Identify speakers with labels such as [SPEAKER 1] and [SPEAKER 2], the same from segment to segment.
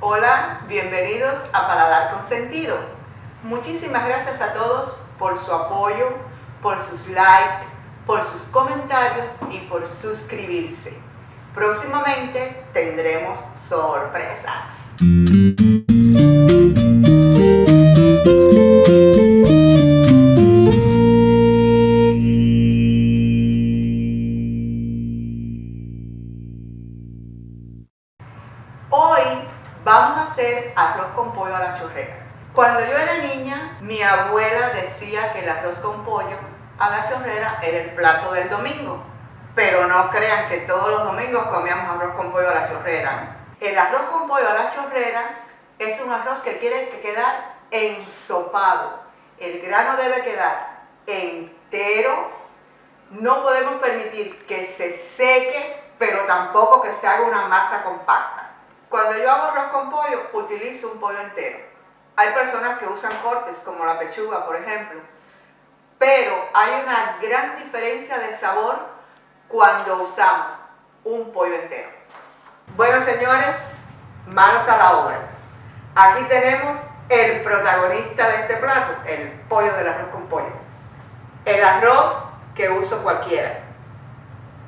[SPEAKER 1] Hola, bienvenidos a Paladar con Sentido. Muchísimas gracias a todos por su apoyo, por sus likes, por sus comentarios y por suscribirse. Próximamente tendremos sorpresas. Hoy vamos a hacer arroz con pollo a la chorrera. Cuando yo era niña, mi abuela decía que el arroz con pollo a la chorrera era el plato del domingo. Pero no crean que todos los domingos comíamos arroz con pollo a la chorrera. El arroz con pollo a la chorrera es un arroz que tiene que quedar ensopado. El grano debe quedar entero. No podemos permitir que se seque, pero tampoco que se haga una masa compacta. Cuando yo hago arroz con pollo, utilizo un pollo entero. Hay personas que usan cortes, como la pechuga, por ejemplo. Pero hay una gran diferencia de sabor cuando usamos un pollo entero. Bueno, señores, manos a la obra. Aquí tenemos el protagonista de este plato, el pollo del arroz con pollo. El arroz que uso cualquiera.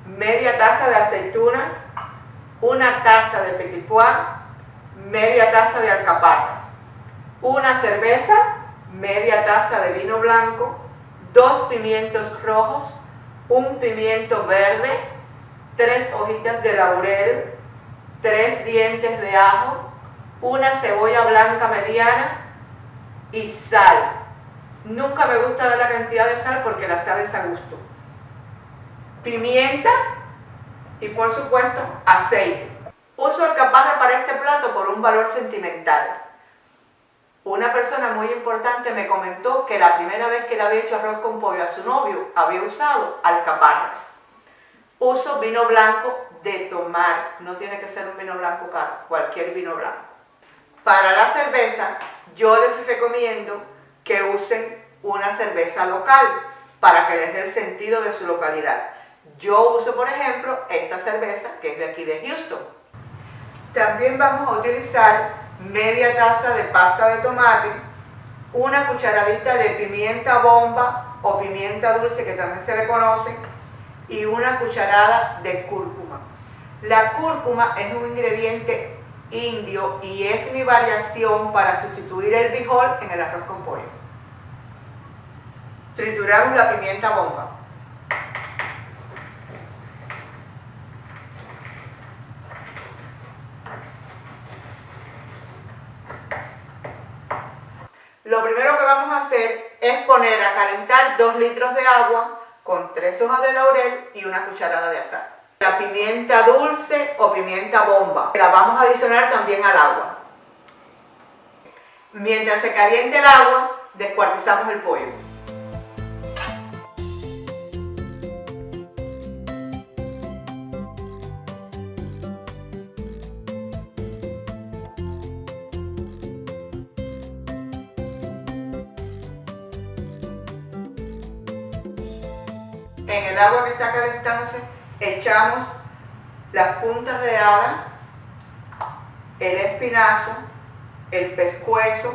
[SPEAKER 1] Media taza de aceitunas, una taza de petit pois, media taza de alcaparras, una cerveza, media taza de vino blanco, 2 pimientos rojos, un pimiento verde, 3 hojitas de laurel, 3 dientes de ajo, una cebolla blanca mediana y sal. Nunca me gusta dar la cantidad de sal porque la sal es a gusto. Pimienta y por supuesto aceite. Uso alcaparra para este plato por un valor sentimental. Una persona muy importante me comentó que la primera vez que le había hecho arroz con pollo a su novio había usado alcaparras. Uso vino blanco de tomar, no tiene que ser un vino blanco caro, cualquier vino blanco. Para la cerveza yo les recomiendo que usen una cerveza local para que les dé el sentido de su localidad. Yo uso, por ejemplo, esta cerveza que es de aquí de Houston. También vamos a utilizar media taza de pasta de tomate, una cucharadita de pimienta bomba o pimienta dulce que también se le conoce y una cucharada de cúrcuma. La cúrcuma es un ingrediente indio y es mi variación para sustituir el frijol en el arroz con pollo. Trituramos la pimienta bomba. Lo primero que vamos a hacer es poner a calentar 2 litros de agua con 3 hojas de laurel y una cucharada de sal. La pimienta dulce o pimienta bomba la vamos a adicionar también al agua. Mientras se caliente el agua, descuartizamos el pollo. En el agua que está calentándose echamos las puntas de ala, el espinazo, el pescuezo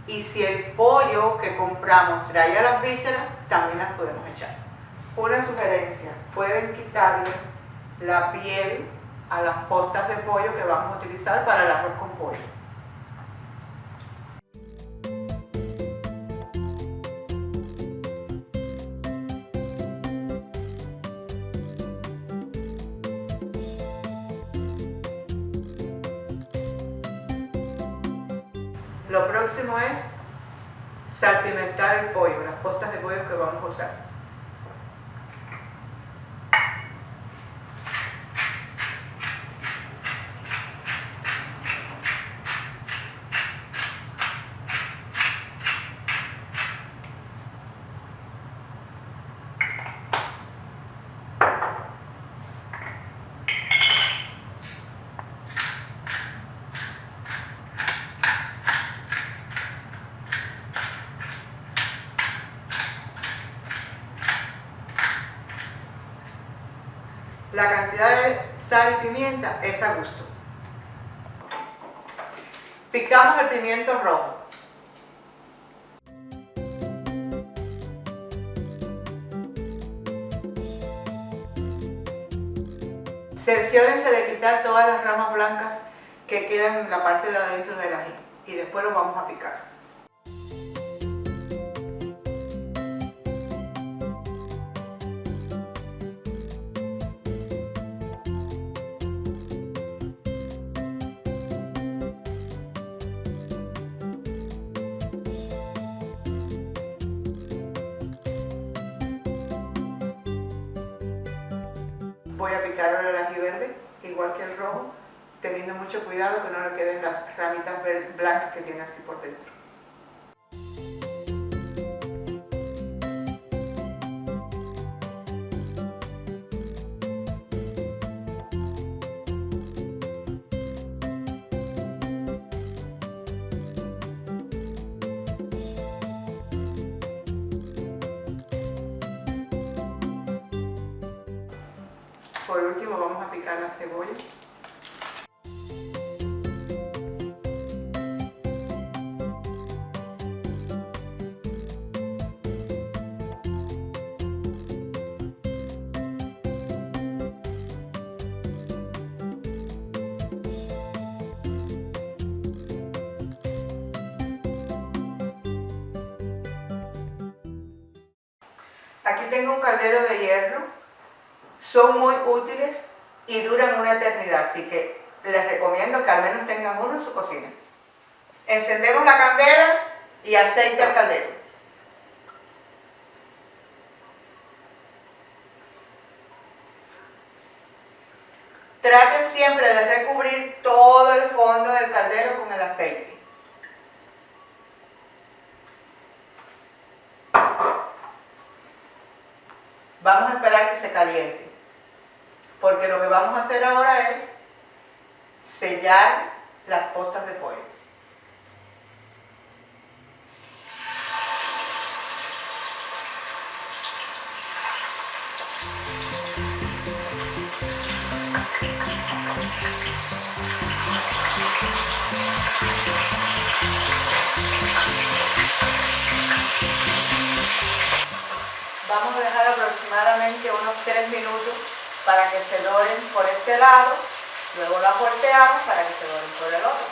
[SPEAKER 1] y si el pollo que compramos traía las vísceras, también las podemos echar. Una sugerencia, pueden quitarle la piel a las postas de pollo que vamos a utilizar para el arroz con pollo. Lo próximo es salpimentar el pollo, las postas de pollo que vamos a usar. La cantidad de sal y pimienta es a gusto. Picamos el pimiento rojo. Cerciórense de quitar todas las ramas blancas que quedan en la parte de adentro del ají y después lo vamos a picar. Voy a picar ahora el ají verde, igual que el rojo, teniendo mucho cuidado que no le queden las ramitas blancas que tiene así por dentro. Por último vamos a picar la cebolla. Aquí tengo un caldero de hierro. Son muy útiles y duran una eternidad, así que les recomiendo que al menos tengan uno en su cocina. Encendemos la candela y aceite al caldero. Traten siempre de recubrir todo el fondo del caldero con el aceite. Vamos a esperar que se caliente, porque lo que vamos a hacer ahora es sellar las postas de pollo. Vamos a dejar aproximadamente unos 3 minutos para que se doren por este lado, luego las volteamos para que se doren por el otro.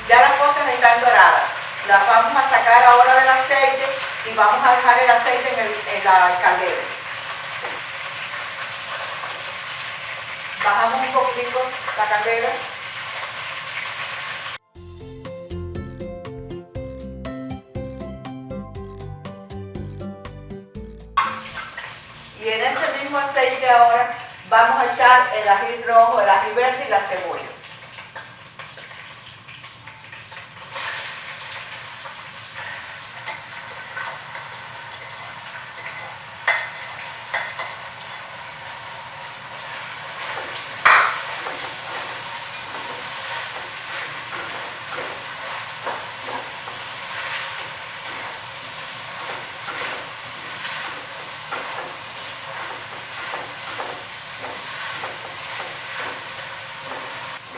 [SPEAKER 1] Ya las postas están doradas, las vamos a sacar ahora del aceite y vamos a dejar el aceite en la caldera. Bajamos un poquitico la caldera. Y en ese mismo aceite ahora vamos a echar el ají rojo, el ají verde y la cebolla.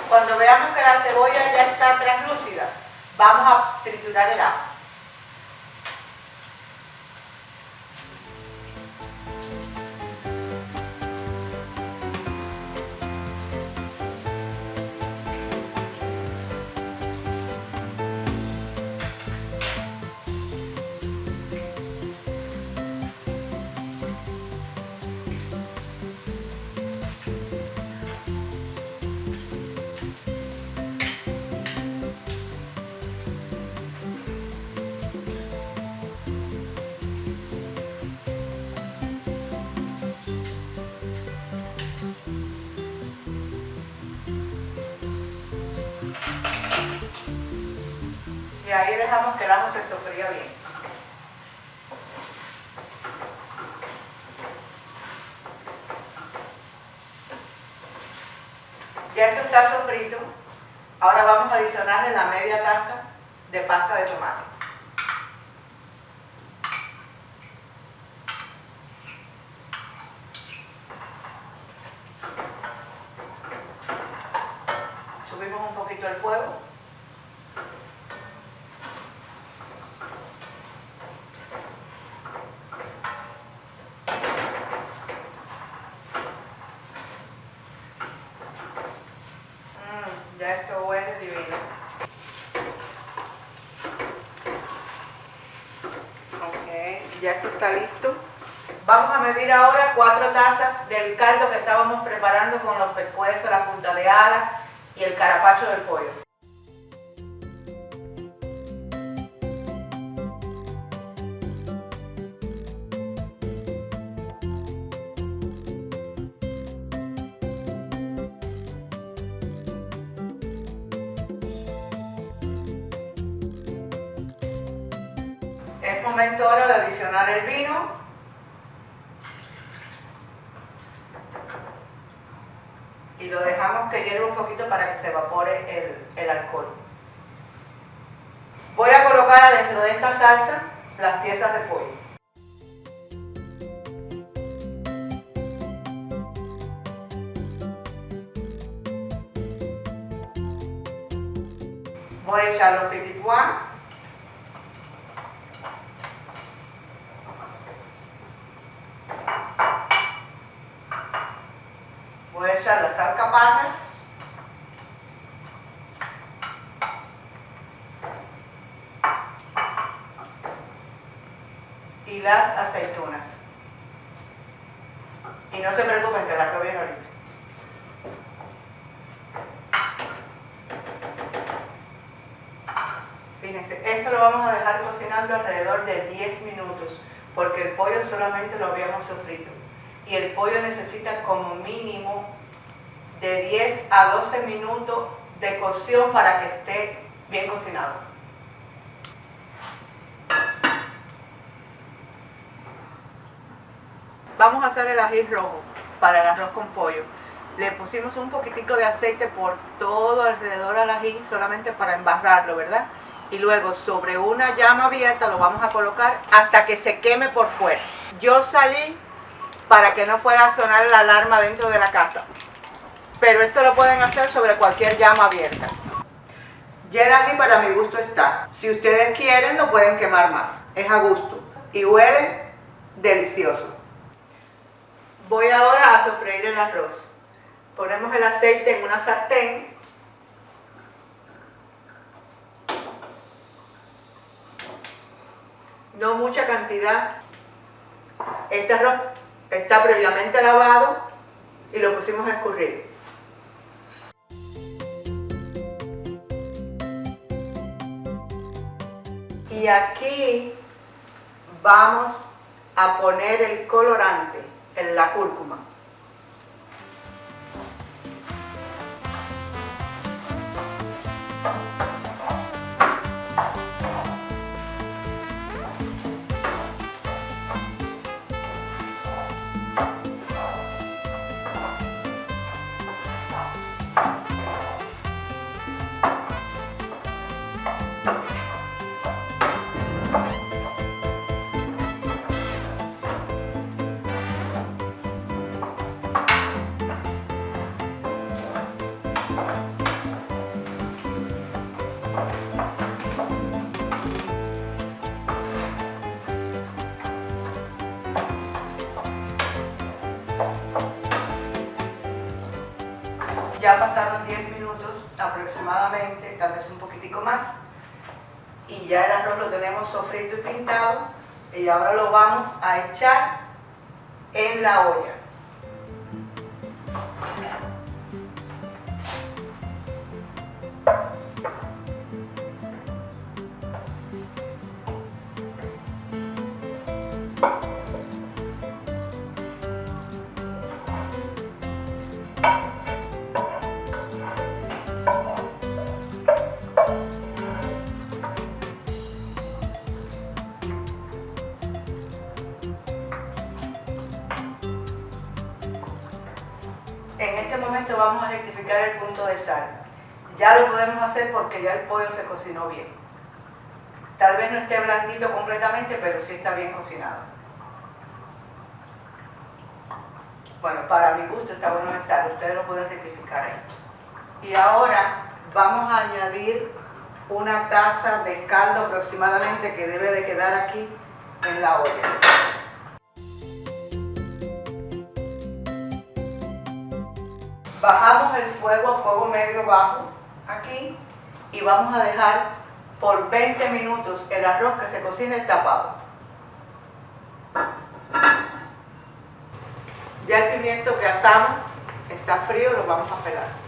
[SPEAKER 1] Cuando veamos que la cebolla ya está translúcida, vamos a triturar el ajo. Y ahí dejamos que el ajo se sofría bien. Ya esto está sofrito Ahora vamos a adicionarle la media taza de pasta de tomate. Subimos un poquito el fuego. Ya esto huele divino. Ok, ya esto está listo. Vamos a medir ahora 4 tazas del caldo que estábamos preparando con los pescuezos, la punta de ala y el carapacho del pollo. Es momento ahora de adicionar el vino. Y lo dejamos que hierva un poquito para que se evapore el alcohol. Voy a colocar adentro de esta salsa las piezas de pollo. Voy a echar los petit pois. Voy a echar las alcaparras y las aceitunas. Y no se preocupen que las viene ahorita. Fíjense, esto lo vamos a dejar cocinando alrededor de 10 minutos porque el pollo solamente lo habíamos sofrito. Y el pollo necesita como mínimo de 10 a 12 minutos de cocción para que esté bien cocinado. Vamos a hacer el ají rojo para el arroz con pollo. Le pusimos un poquitico de aceite por todo alrededor al ají solamente para embarrarlo, ¿verdad? Y luego sobre una llama abierta lo vamos a colocar hasta que se queme por fuera. Yo salí para que no fuera a sonar la alarma dentro de la casa. Pero esto lo pueden hacer sobre cualquier llama abierta. Ya el ají para mi gusto está. Si ustedes quieren lo pueden quemar más. Es a gusto. Y huele delicioso. Voy ahora a sofreír el arroz. Ponemos el aceite en una sartén. No mucha cantidad. Este arroz está previamente lavado y lo pusimos a escurrir. Y aquí vamos a poner el colorante, la cúrcuma. Ya pasaron 10 minutos aproximadamente, tal vez un poquitico más, y ya el arroz lo tenemos sofrito y pintado, y ahora lo vamos a echar en la olla. En este momento vamos a rectificar el punto de sal. ya lo podemos hacer porque ya el pollo se cocinó bien. Tal vez no esté blandito completamente, pero sí está bien cocinado. Bueno, para mi gusto está bueno el sal, ustedes lo pueden rectificar ahí. Y ahora vamos a añadir una taza de caldo aproximadamente que debe de quedar aquí en la olla. Bajamos el fuego a fuego medio bajo aquí y vamos a dejar por 20 minutos el arroz que se cocine tapado. Ya el pimiento que asamos está frío, lo vamos a pelar.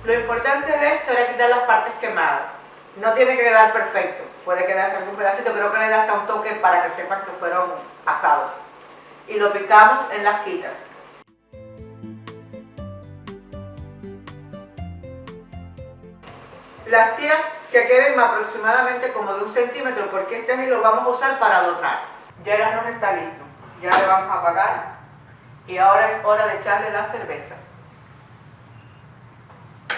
[SPEAKER 1] Lo importante de esto era quitar las partes quemadas. No tiene que quedar perfecto, puede quedar algún pedacito, creo que le da hasta un toque para que sepan que fueron asados. Y lo picamos en las quitas. Las tiras que queden aproximadamente como de 1 centímetro, porque este ají lo vamos a usar para adornar. Ya el arroz está listo, ya le vamos a apagar y ahora es hora de echarle la cerveza.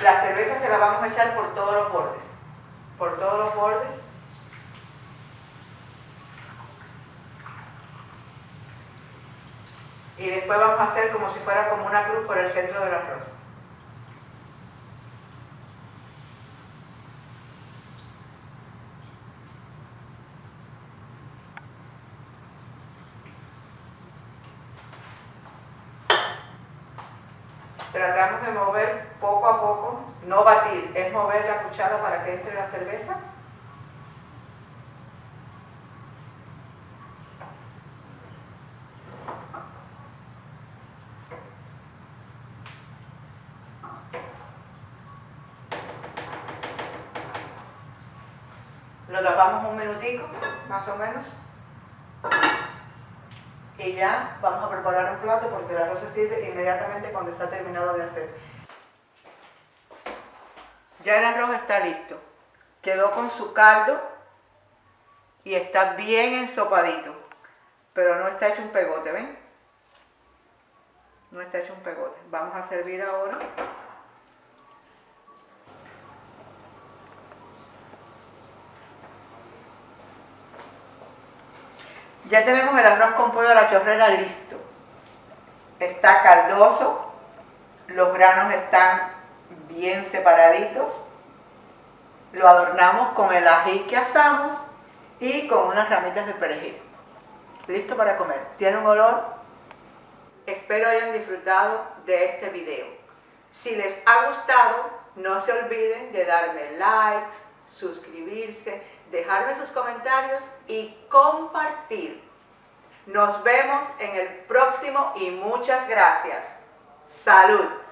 [SPEAKER 1] La cerveza se la vamos a echar por todos los bordes. Por todos los bordes. Y después vamos a hacer como si fuera como una cruz por el centro del arroz. Tratamos de mover poco a poco, no batir, es mover la cuchara para que entre la cerveza. Lo tapamos un minutico, más o menos. Y ya vamos a preparar un plato porque el arroz se sirve inmediatamente cuando está terminado de hacer. Ya el arroz está listo. Quedó con su caldo y está bien ensopadito. Pero no está hecho un pegote, ¿ven? No está hecho un pegote. Vamos a servir ahora. Ya tenemos el arroz con pollo a la chorrera listo. Está caldoso, los granos están bien separaditos. Lo adornamos con el ají que asamos y con unas ramitas de perejil. Listo para comer. Tiene un olor. Espero hayan disfrutado de este video. Si les ha gustado, no se olviden de darme likes, suscribirse, dejarme sus comentarios y compartir. Nos vemos en el próximo y muchas gracias. ¡Salud!